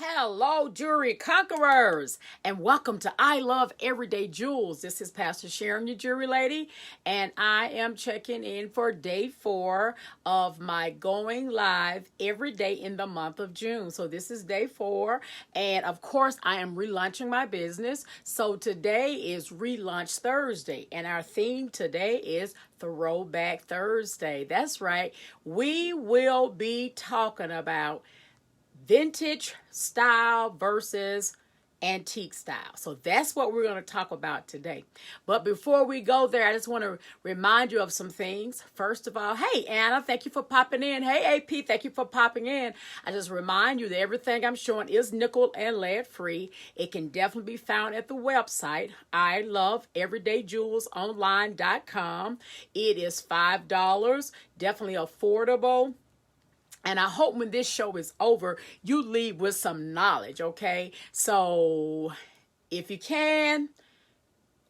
Hello, jewelry conquerors, and welcome to I Love Everyday Jewels. This is Pastor Sharon, your jewelry lady, and I am checking in for day 4 of my going live every day in the month of June. So this is day 4, and of course, I am relaunching my business. So today is Relaunch Thursday, and our theme today is Throwback Thursday. That's right. We will be talking about vintage style versus antique style. So that's what we're going to talk about today. But before we go there, I just want to remind you of some things. First of all, hey, Anna, thank you for popping in. Hey, AP, thank you for popping in. I just remind you that everything I'm showing is nickel and lead free. It can definitely be found at the website, iloveeverydayjewelsonline.com. It is $5, definitely affordable. And I hope when this show is over, you leave with some knowledge, okay? So if you can,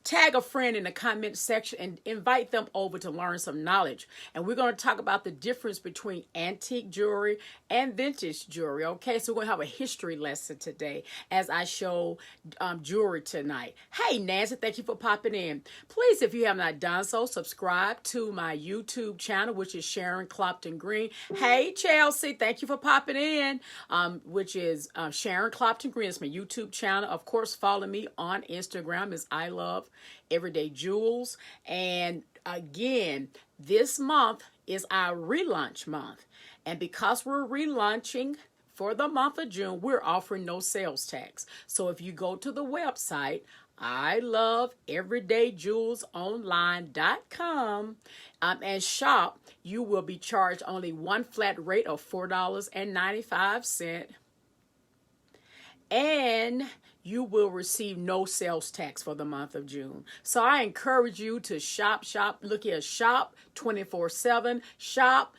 tag a friend in the comment section and invite them over to learn some knowledge. And we're going to talk about the difference between antique jewelry and vintage jewelry, okay? So we're going to have a history lesson today as I show jewelry tonight. Hey, Nancy, thank you for popping in. Please, if you have not done so, subscribe to my YouTube channel, which is Sharon Clopton Green. Hey, Chelsea, thank you for popping in, which is Sharon Clopton Green. It's my YouTube channel. Of course, follow me on Instagram. It's I Love Everyday Jewels. And again, this month is our relaunch month. And because we're relaunching for the month of June, we're offering no sales tax. So if you go to the website, iloveeverydayjewelsonline.com and shop, you will be charged only one flat rate of $4.95. And you will receive no sales tax for the month of June. So I encourage you to shop, look here, shop 24/7, shop,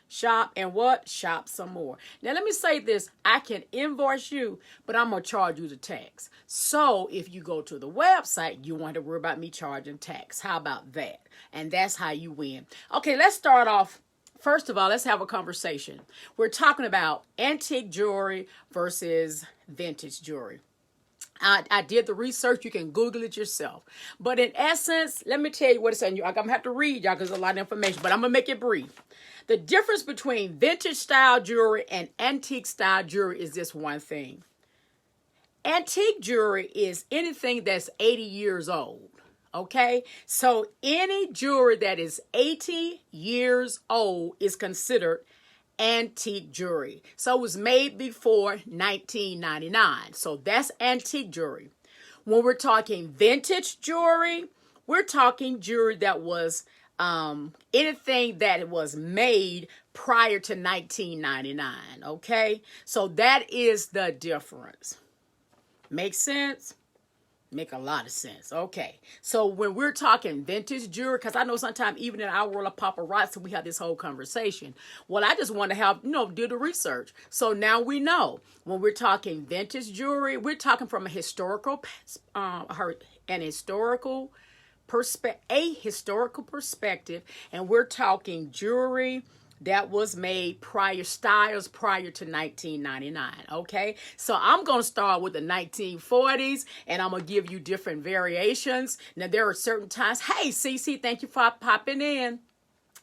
and what? Shop some more. Now let me say this, I can invoice you, but I'm going to charge you the tax. So if you go to the website, you want to worry about me charging tax. How about that? And that's how you win. Okay, let's start off. First of all, let's have a conversation. We're talking about antique jewelry versus vintage jewelry. I did the research. You can Google it yourself. But in essence, let me tell you what it's saying. I'm going to have to read y'all because there's a lot of information, but I'm going to make it brief. The difference between vintage style jewelry and antique style jewelry is this one thing. Antique jewelry is anything that's 80 years old. Okay, so any jewelry that is 80 years old is considered antique jewelry. So it was made before 1999. So that's antique jewelry. When we're talking vintage jewelry, we're talking jewelry that was anything that was made prior to 1999. Okay, so that is the difference. Make sense? Make a lot of sense. Okay. So when we're talking vintage jewelry, because I know sometimes even in our world of paparazzi, we have this whole conversation. Well, I just want to have, do the research. So now we know when we're talking vintage jewelry, we're talking from a historical perspective, and we're talking jewelry that was made styles prior to 1999, okay? So I'm going to start with the 1940s, and I'm going to give you different variations. Now, there are certain times, hey, Cece, thank you for popping in.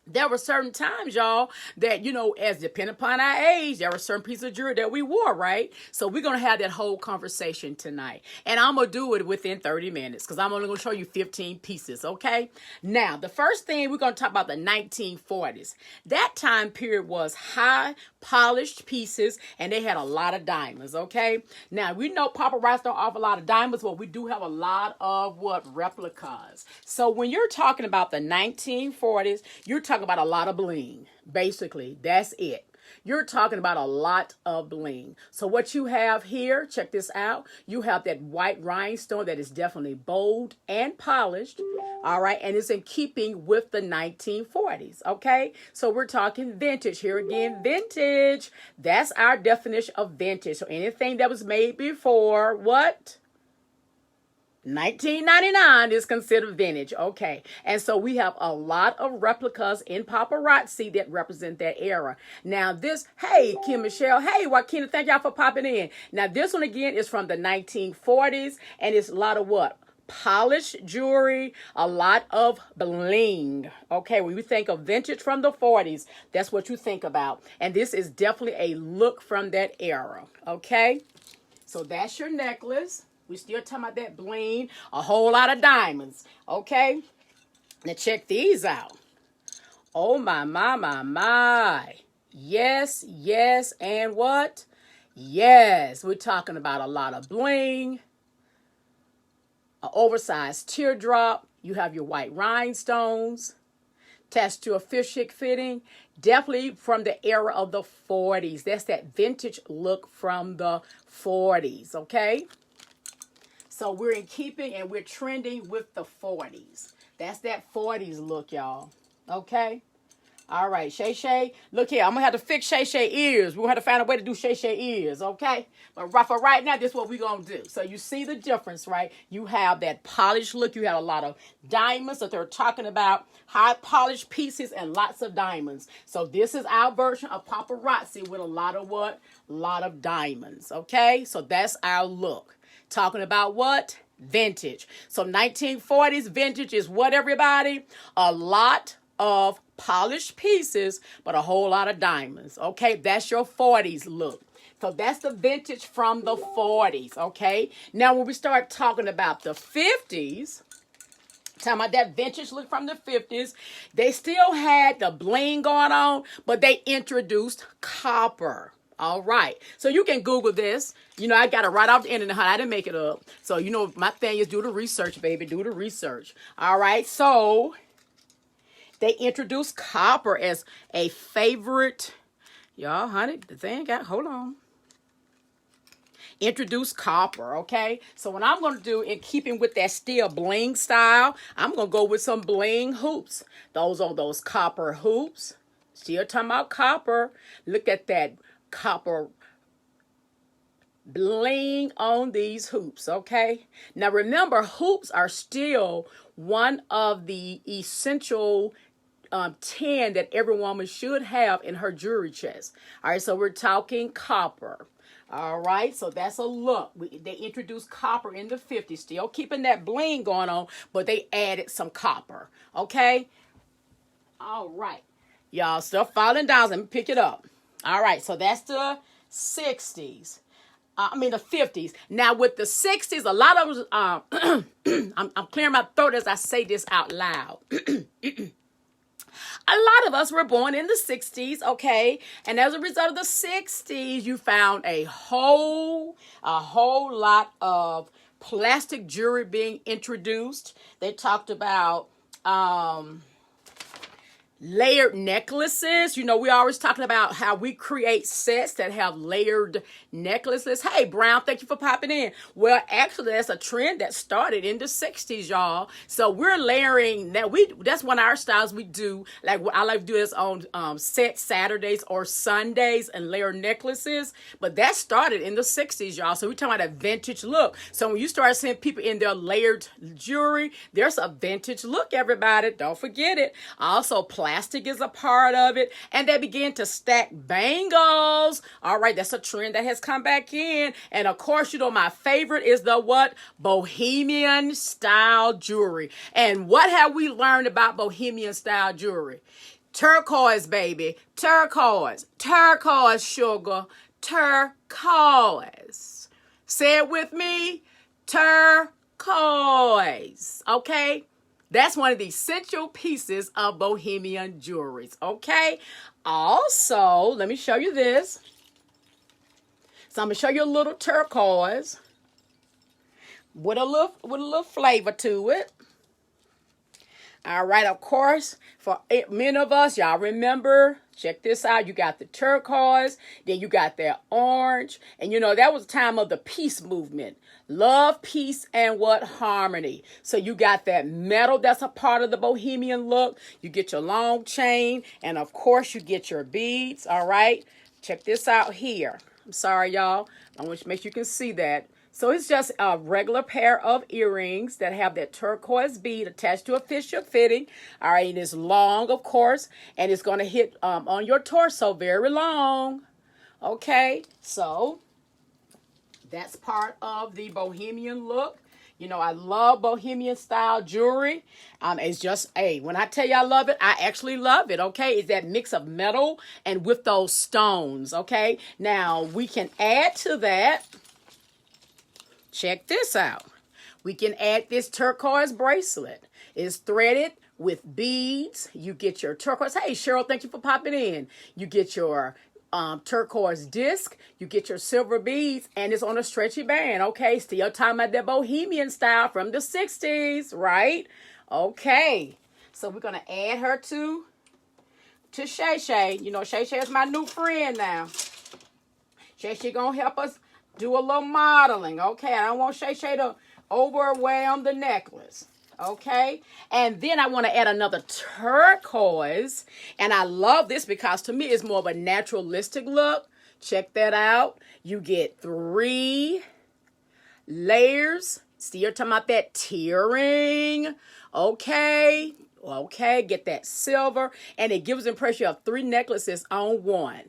There were certain times, y'all, that, as depending upon our age, there were certain pieces of jewelry that we wore, right? So we're going to have that whole conversation tonight. And I'm going to do it within 30 minutes because I'm only going to show you 15 pieces, okay? Now, the first thing we're going to talk about the 1940s. That time period was high polished pieces, and they had a lot of diamonds, okay? Now, we know paparazzi don't offer a lot of diamonds, but we do have a lot of replicas. So when you're talking about the 1940s, you're talking about a lot of bling. Basically, that's it. You're talking about a lot of bling. So what you have here, check this out. You have that white rhinestone that is definitely bold and polished. All right. And it's in keeping with the 1940s. Okay. So we're talking vintage here again. Vintage. That's our definition of vintage. So anything that was made before what? 1999 is considered vintage. Okay. And so we have a lot of replicas in paparazzi that represent that era. Now this, hey, Kim Michelle, hey, Joaquina, thank y'all for popping in. Now this one again is from the 1940s, and it's a lot of what? Polished jewelry, a lot of bling. Okay, when you think of vintage from the 40s, that's what you think about. And this is definitely a look from that era. Okay, so that's your necklace. We still talking about that bling, a whole lot of diamonds. Okay, now check these out. Oh my, my, my, my. Yes, yes, and what? Yes, we're talking about a lot of bling. An oversized teardrop. You have your white rhinestones attached to a fish hook fitting. Definitely from the era of the 40s. That's that vintage look from the 40s, okay? So we're in keeping and we're trending with the 40s. That's that 40s look, y'all. Okay? All right, Shay Shay. Look here, I'm going to have to fix Shay Shay ears. We're going to have to find a way to do Shay Shay ears, okay? But for right now, this is what we're going to do. So you see the difference, right? You have that polished look. You have a lot of diamonds that they're talking about. High polished pieces and lots of diamonds. So this is our version of paparazzi with a lot of what? A lot of diamonds, okay? So that's our look. Talking about what? Vintage. So 1940s vintage is what, everybody? A lot of polished pieces, but a whole lot of diamonds. Okay, that's your 40s look. So that's the vintage from the 40s. Okay, now when we start talking about the 50s, talking about that vintage look from the 50s, they still had the bling going on, but they introduced copper. All right, so you can Google this. You know, I got it right off the internet. I didn't make it up. So, you know, my thing is do the research, baby. Do the research. All right, so they introduced copper as a favorite. Y'all, honey, the thing got, hold on. Introduce copper, okay? So what I'm going to do, in keeping with that still bling style, I'm going to go with some bling hoops. Those are those copper hoops. Still talking about copper. Look at that copper bling on these hoops, okay? Now remember, hoops are still one of the essential 10 that every woman should have in her jewelry chest. All right, so we're talking copper. All right, so that's a look. They introduced copper in the 50s, still keeping that bling going on, but they added some copper, okay? All right. Y'all still falling down. Let me pick it up. All right, so that's the 60s. The 50s. Now, with the 60s, a lot of I'm clearing my throat as I say this out loud. A lot of us were born in the 60s, okay? And as a result of the 60s, you found a whole lot of plastic jewelry being introduced. They talked about layered necklaces. You know, we always talking about how we create sets that have layered necklaces. Hey, Brown, thank you for popping in. Well, actually, that's a trend that started in the 60s, y'all. So we're layering that. That's one of our styles we do. Like, I like to do this on set Saturdays or Sundays and layer necklaces. But that started in the 60s, y'all. So we're talking about a vintage look. So when you start seeing people in their layered jewelry, there's a vintage look, everybody. Don't forget it. Also, plastic is a part of it, and they begin to stack bangles. All right, that's a trend that has come back in. And of course, you know, my favorite is the what? Bohemian style jewelry. And what have we learned about Bohemian style jewelry? Turquoise, baby. Turquoise. Turquoise, sugar. Turquoise. Say it with me. Turquoise. Okay? That's one of the essential pieces of Bohemian jewelry, okay? Also, let me show you this. So I'm going to show you a little turquoise with a little flavor to it. All right, of course, for many of us, y'all remember, check this out. You got the turquoise, then you got that orange. And, you know, that was the time of the peace movement. Love, peace, and what? Harmony. So you got that metal that's a part of the Bohemian look. You get your long chain, and, of course, you get your beads, all right? Check this out here. I'm sorry, y'all. I want to make sure you can see that. So it's just a regular pair of earrings that have that turquoise bead attached to a fissure fitting. All right, and it's long, of course, and it's going to hit on your torso very long. Okay, so that's part of the bohemian look. You know, I love bohemian style jewelry. It's just, hey, when I tell you I love it, I actually love it, okay? It's that mix of metal and with those stones, okay? Now, we can add to that, check this out. We can add this turquoise bracelet. It's threaded with beads. You get your turquoise. Hey, Cheryl, thank you for popping in. You get your turquoise disc, you get your silver beads, and it's on a stretchy band. Okay, still talking about that bohemian style from the 60s, right? Okay, so we're gonna add her to Shay Shay. You know, Shay Shay is my new friend now. Shay Shay gonna help us do a little modeling. Okay, I don't want Shay Shay to overwhelm the necklace. Okay, and then I want to add another turquoise, and I love this because to me it's more of a naturalistic look. Check that out. You get 3 layers. Still talking about that tearing. Okay, get that silver, and it gives the impression of 3 necklaces on one.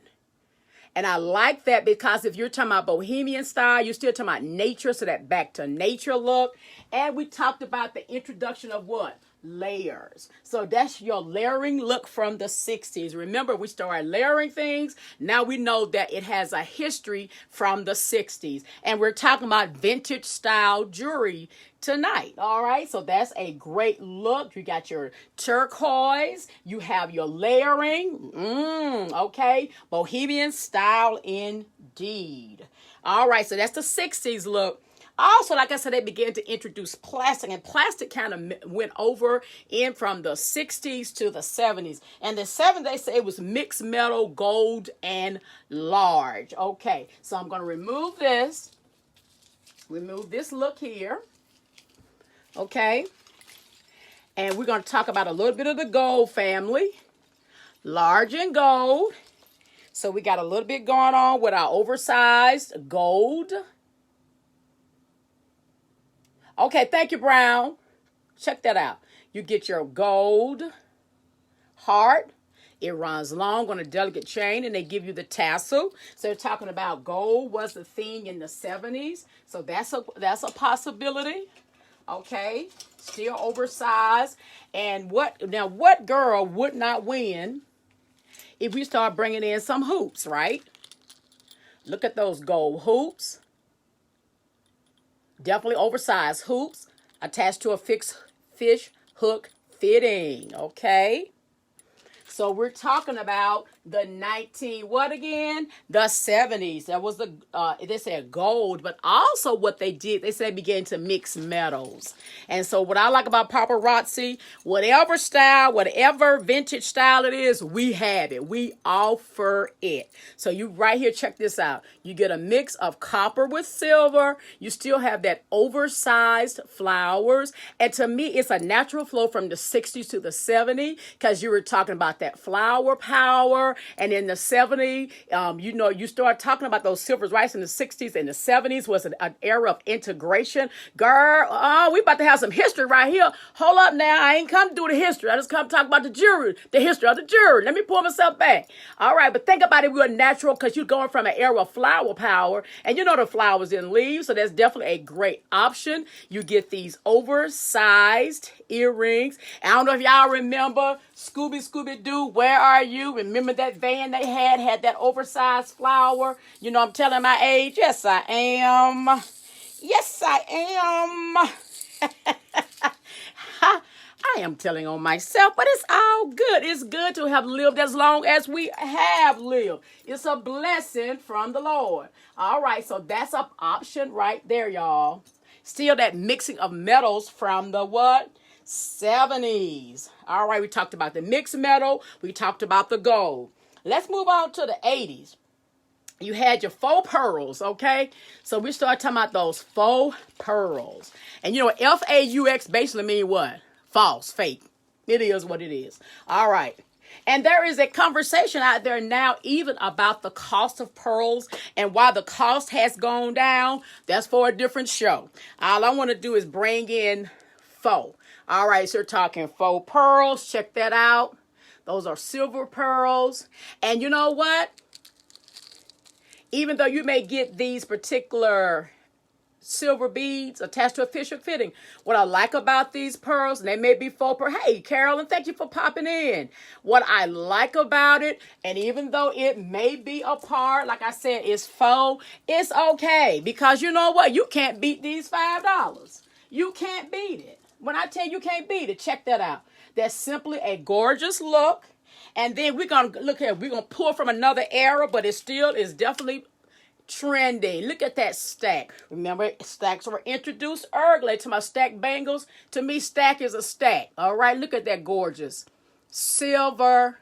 And I like that because if you're talking about bohemian style, you're still talking about nature, so that back to nature look. And we talked about the introduction of what? Layers. So that's your layering look from the 60s. Remember, we started layering things. Now we know that it has a history from the 60s. And we're talking about vintage style jewelry tonight. All right, so that's a great look. You got your turquoise, you have your layering. Okay, bohemian style indeed. All right, so that's the 60s look. Also, like I said, they began to introduce plastic, and plastic kind of went over in from the 60s to the 70s. And the 70s, they say it was mixed metal, gold, and large. Okay, so I'm going to remove this. Remove this look here. Okay, and we're going to talk about a little bit of the gold family. Large and gold. So we got a little bit going on with our oversized gold. Okay, thank you, Brown. Check that out. You get your gold heart. It runs long on a delicate chain, and they give you the tassel. So they're talking about gold was the thing in the 70s. So that's a possibility. Okay, still oversized. And what girl would not win if we start bringing in some hoops, right? Look at those gold hoops. Definitely oversized hoops attached to a fixed fish hook fitting. Okay. So we're talking about the what again? The 70s. That was they said gold, but also what they did, they said began to mix metals. And so what I like about paparazzi, whatever style, whatever vintage style it is, we have it. We offer it. So you right here, check this out. You get a mix of copper with silver. You still have that oversized flowers. And to me, it's a natural flow from the 60s to the 70s because you were talking about that flower power. And in the 70s, you start talking about those silvers right in the 60s and the 70s was an era of integration. Girl, we about to have some history right here. Hold up now. I ain't come to do the history. I just come to talk about the jewelry, the history of the jewelry. Let me pull myself back. All right, but think about it. We're natural because you're going from an era of flower power. And you know the flowers in leaves, so that's definitely a great option. You get these oversized earrings. I don't know if y'all remember Scooby-Doo, Where Are You? Remember that van they had that oversized flower? You know, I'm telling my age. Yes, I am. Yes, I am. I am telling on myself, but it's all good. It's good to have lived as long as we have lived. It's a blessing from the Lord. All right, so that's an option right there, y'all. Still that mixing of metals from the what? 70s. All right, we talked about the mixed metal. We talked about the gold. Let's move on to the 80s. You had your faux pearls, okay? So we start talking about those faux pearls. And you know, FAUX basically mean what? False, fake. It is what it is. All right. And there is a conversation out there now even about the cost of pearls and why the cost has gone down. That's for a different show. All I want to do is bring in faux. All right, so we're talking faux pearls. Check that out. Those are silver pearls. And you know what? Even though you may get these particular silver beads attached to a official fitting, what I like about these pearls, and they may be faux pearl. Hey, Carolyn, thank you for popping in. What I like about it, and even though it may be a part, like I said, it's faux, it's okay. Because you know what? You can't beat these $5. You can't beat it. When I tell you can't beat it, check that out. That's simply a gorgeous look. And then we're going to look here. We're going to pull from another era, but it still is definitely trending. Look at that stack. Remember, stacks were introduced early to my stack bangles. To me, stack is a stack. All right, look at that gorgeous silver.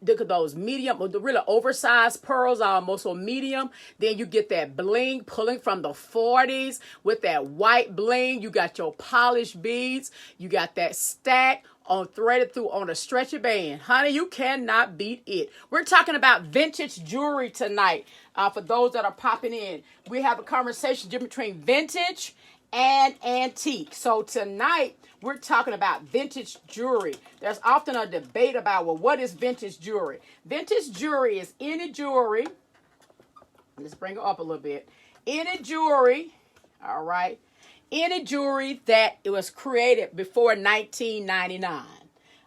Look at those medium, the really oversized pearls are almost so medium. Then you get that bling pulling from the 40s with that white bling. You got your polished beads. You got that stack on threaded through on a stretchy band. Honey, you cannot beat it. We're talking about vintage jewelry tonight. For those that are popping in, we have a conversation between vintage and antique. So tonight, we're talking about vintage jewelry. There's often a debate about, well, what is vintage jewelry? Vintage jewelry is any jewelry. Let's bring it up a little bit. Any jewelry, all right, any jewelry that it was created before 1999.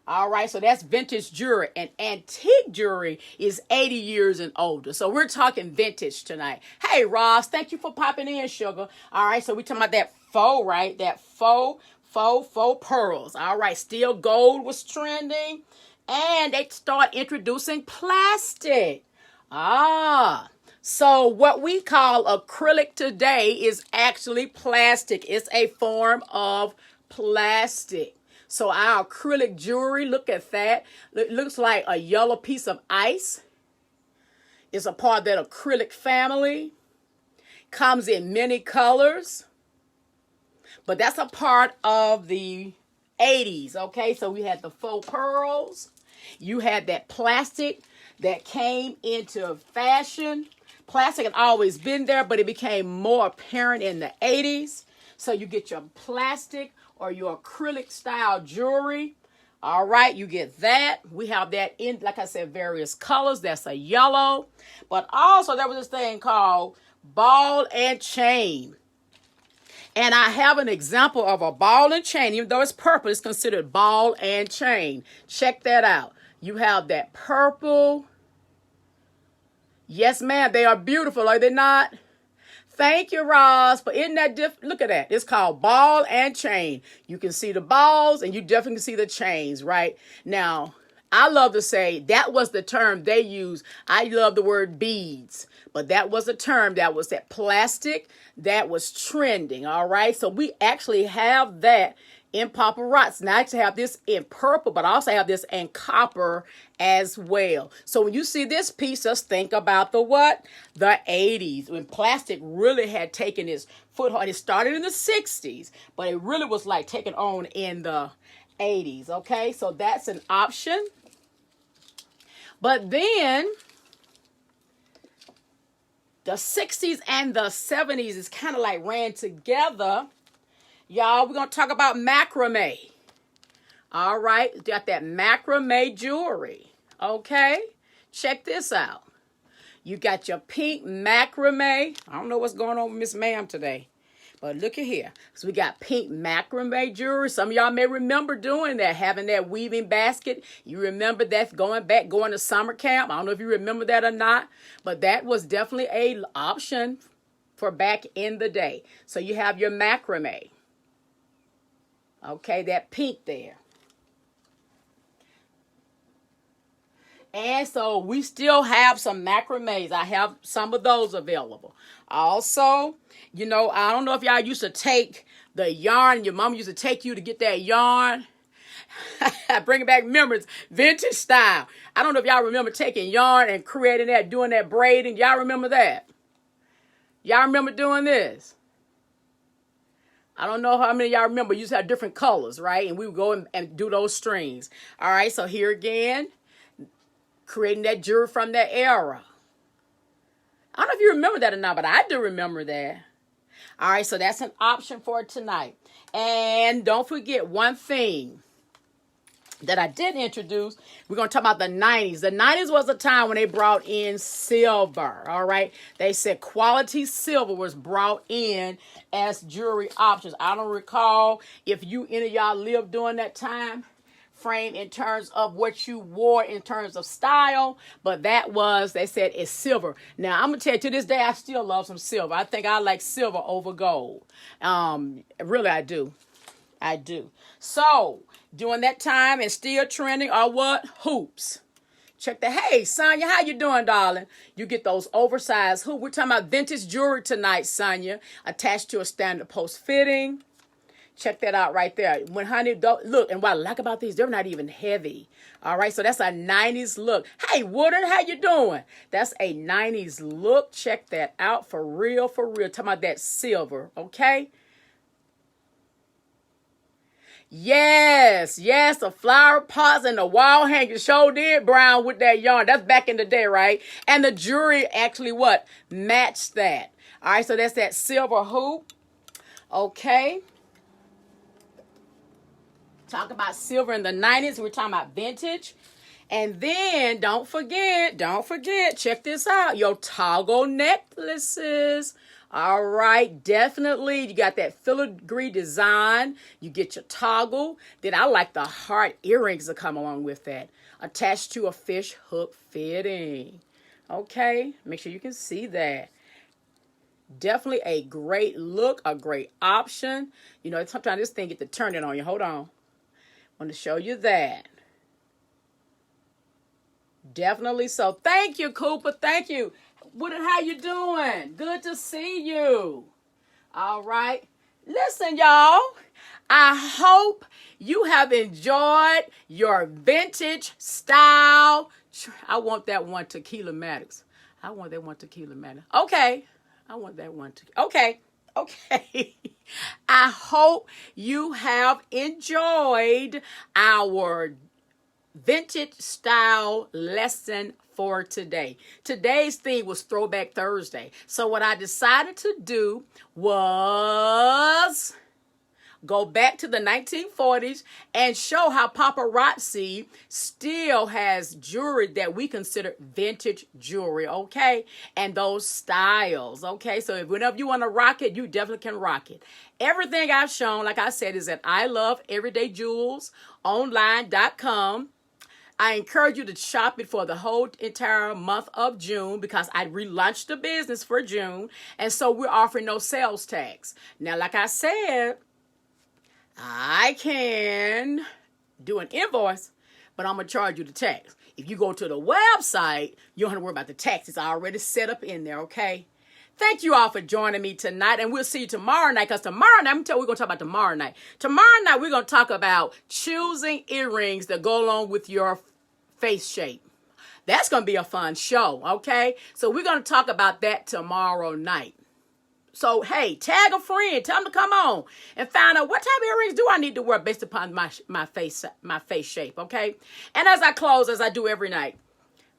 All right, so that's vintage jewelry. And antique jewelry is 80 years and older. So we're talking vintage tonight. Hey, Ross, thank you for popping in, sugar. All right, so we're talking about that faux, right? That faux pearls. All right, still gold was trending. And they start introducing plastic. So what we call acrylic today is actually plastic. It's a form of plastic. So our acrylic jewelry, look at that. It looks like a yellow piece of ice. It's a part of that acrylic family. Comes in many colors. But that's a part of the 80s, okay? So we had the faux pearls. You had that plastic that came into fashion. Plastic had always been there, but it became more apparent in the 80s. So you get your plastic or your acrylic style jewelry. All right, you get that. We have that in, like I said, various colors. That's a yellow. But also there was this thing called ball and chain. And I have an example of a ball and chain. Even though it's purple, it's considered ball and chain. Check that out. You have that purple. Yes, ma'am. They are beautiful, are they not? Thank you, Ross. But isn't that different? Look at that. It's called ball and chain. You can see the balls and you definitely can see the chains, right? Now, I love to say that was the term they used. I love the word beads, but that was a term that was that plastic that was trending. All right. So we actually have that in paparazzi. Now I actually have this in purple, but I also have this in copper as well. So when you see this piece, just think about the what? The 80s, when plastic really had taken its foothold. It started in the 60s, but it really was like taking on in the 80s. Okay. So that's an option. But then the 60s and the 70s is kind of like ran together. Y'all, we're going to talk about macrame. All right. Got that macrame jewelry. Okay. Check this out. You got your pink macrame. I don't know what's going on with Miss Ma'am today. But look at here. So we got pink macrame jewelry. Some of y'all may remember doing that, having that weaving basket. You remember that going to summer camp. I don't know if you remember that or not. But that was definitely an option for back in the day. So you have your macrame. Okay, that pink there. And so we still have some macrames. I have some of those available. Also, you know, I don't know if y'all used to take the yarn. Your mom used to take you to get that yarn. Bringing back memories, vintage style. I don't know if y'all remember taking yarn and creating that, doing that braiding. Y'all remember that? Y'all remember doing this? I don't know how many of y'all remember. You used to have different colors, right? And we would go and do those strings. All right, so here again. creating that jewelry from that era. I don't know if you remember that or not, but I do remember that. All right, so that's an option for tonight. And don't forget one thing that I did introduce. We're going to talk about the 90s. The 90s was a time when they brought in silver, all right? They said quality silver was brought in as jewelry options. I don't recall if any of y'all lived during that time frame in terms of what you wore in terms of style, but they said it's silver. Now, I'm going to tell you, to this day, I still love some silver. I think I like silver over gold. Really, I do. I do. So, during that time and still trending are what? Hoops. Check the, hey, Sonya, how you doing, darling? You get those oversized hoops. We're talking about vintage jewelry tonight, Sonya, attached to a standard post fitting. Check that out right there. When honey, look, and what I like about these, they're not even heavy. All right, so that's a 90s look. Hey, Woodard, how you doing? That's a 90s look. Check that out for real, for real. Talking about that silver, okay? Yes, the flower pots and the wall hangers sure did brown with that yarn. That's back in the day, right? And the jewelry actually what? Matched that. All right, so that's that silver hoop. Okay. Talk about silver in the 90s. We're talking about vintage. And then don't forget, check this out. Your toggle necklaces. All right, definitely. You got that filigree design. You get your toggle. Then I like the heart earrings that come along with that. Attached to a fish hook fitting. Okay, make sure you can see that. Definitely a great look, a great option. You know, sometimes this thing get to turn it on you. Hold on. I want to show you that. Definitely so. Thank you, Cooper. Thank you. How you doing? Good to see you. All right. Listen, y'all. I hope you have enjoyed your vintage style. I want that one Tequila Maddox. Okay. I want that one. Okay. I hope you have enjoyed our vintage style lesson for today. Today's theme was Throwback Thursday. So what I decided to do was go back to the 1940s and show how paparazzi still has jewelry that we consider vintage jewelry, okay? And those styles, okay? So whenever you want to rock it, you definitely can rock it. Everything I've shown, like I said, is at iloveeverydayjewelsonline.com. I encourage you to shop it for the whole entire month of June because I relaunched the business for June. And so we're offering no sales tax. Now, like I said, I can do an invoice, but I'm going to charge you the tax. If you go to the website, you don't have to worry about the tax. It's already set up in there, okay? Thank you all for joining me tonight, and we'll see you tomorrow night, because tomorrow night, I'm going to tell you, we're going to talk about tomorrow night. Tomorrow night, we're going to talk about choosing earrings that go along with your face shape. That's going to be a fun show, okay? So we're going to talk about that tomorrow night. So, hey, tag a friend. Tell them to come on and find out what type of earrings do I need to wear based upon my face shape, okay? And as I close, as I do every night,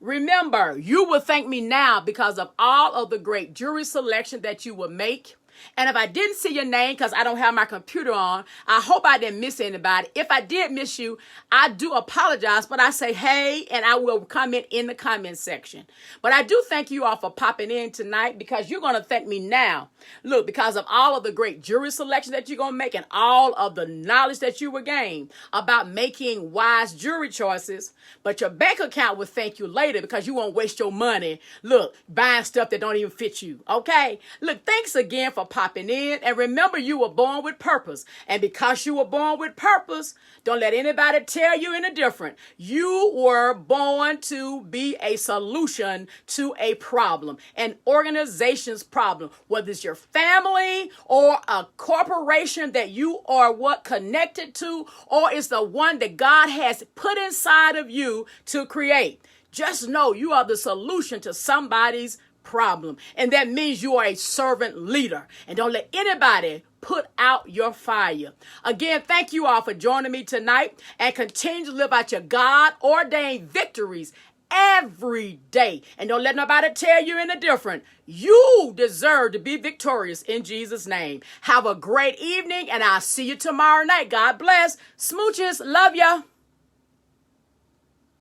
remember, you will thank me now because of all of the great jewelry selection that you will make. And if I didn't see your name because I don't have my computer on, I hope I didn't miss anybody. If I did miss you, I do apologize, but I say hey, and I will comment in the comment section. But I do thank you all for popping in tonight because you're going to thank me now. Look, because of all of the great jewelry selection that you're going to make and all of the knowledge that you will gain about making wise jewelry choices. But your bank account will thank you later because you won't waste your money, look, buying stuff that don't even fit you, okay? Look, thanks again for popping in. And remember, you were born with purpose. And because you were born with purpose, don't let anybody tell you any different. You were born to be a solution to a problem, an organization's problem, whether it's your family or a corporation that you are connected to, or it's the one that God has put inside of you to create. Just know you are the solution to somebody's problem. And that means you are a servant leader. And don't let anybody put out your fire. Again, thank you all for joining me tonight, and continue to live out your God-ordained victories every day. And don't let nobody tell you any different. You deserve to be victorious in Jesus' name. Have a great evening, and I'll see you tomorrow night. God bless. Smooches. Love ya.